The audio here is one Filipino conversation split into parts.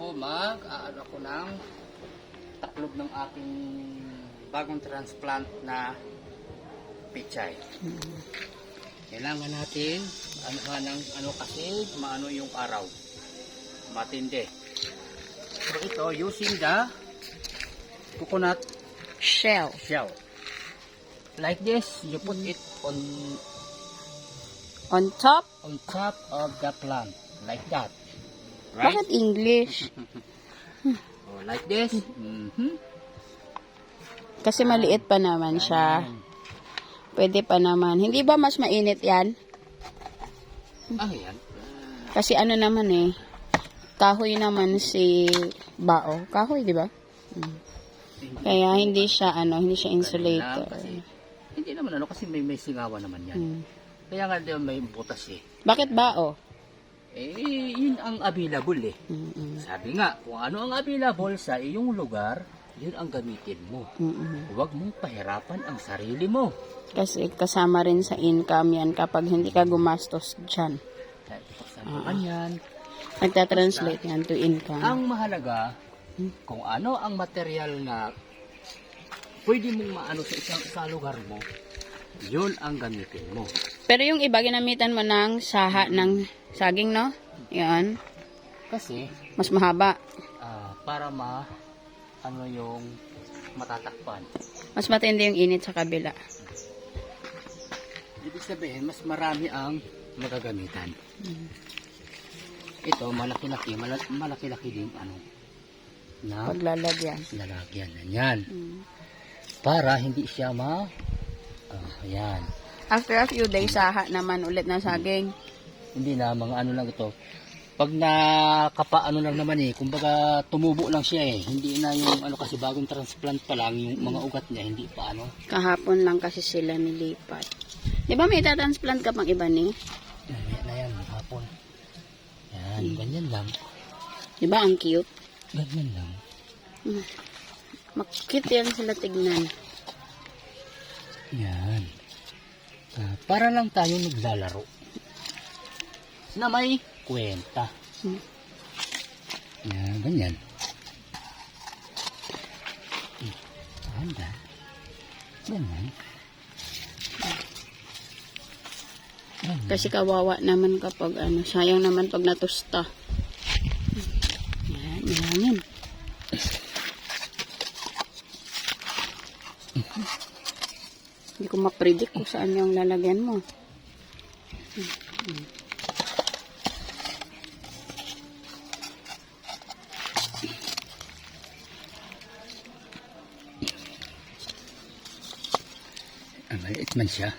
ako mag-aano ako ng taklob ng aking bagong transplant na pichay. Kailangan natin kasi maano yung araw. Matindi. So ito using the coconut Shell. Like this, you put it On top? on top of the plant. Like that. Bakit English? Oh, like this. Kasi maliit pa naman siya. Pwede pa naman. Hindi ba mas mainit yan? Yan. Kasi ano naman kahoy naman si Bao. Kahoy, di ba? Kaya hindi siya insulator. Kasi, hindi naman kasi may singawan naman yan. Kaya nga din may butas Bakit Bao? Yun ang available Sabi nga, kung ano ang available sa iyong lugar, yun ang gamitin mo. Huwag mong pahirapan ang sarili mo. Kasi kasama rin sa income yan kapag hindi ka gumastos dyan. Yan. Nagtatranslate yan to income. Ang mahalaga, kung ano ang material na pwede mong maano sa lugar mo, yun ang gamitin mo. Pero yung iba, ginamitan mo ng saha ng saging, no? Yan. Kasi, Mas mahaba. para yung matatakpan. Mas matindi yung init sa kabila. Ibig sabihin, mas marami ang magagamitan. Ito, malaki-laki din na Paglalagyan. lalagyan na yan. Para hindi siya ayan. After a few days, saha naman ulit ng saging. Hindi na, mga lang ito. Pag nakapaano lang naman kumbaga tumubo lang siya Hindi na yung kasi bagong transplant pa lang, yung mga ugat niya, hindi pa Kahapon lang kasi sila nilipat. Di ba may transplant ka pang iba Na yan, hapon. Yan, ganyan lang. Di ba ang cute? Ganyan lang. Cute yan sila tignan. Yan. Para lang tayo naglalaro. Na may kwenta. Yan, ganyan. Handa. Ganyan. Kasi kawawa naman kapag sayang naman pag natusta. Yan. Hindi ko ma-predict kung saan yung lalagyan mo. Maliit man siya.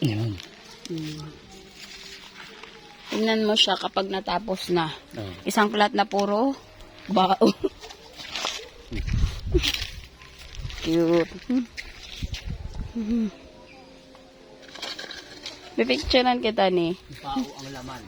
Yan. Tingnan mo siya kapag natapos na. Oh. Isang plat na puro bao. Cute. Pipicturean kita Bao ang laman.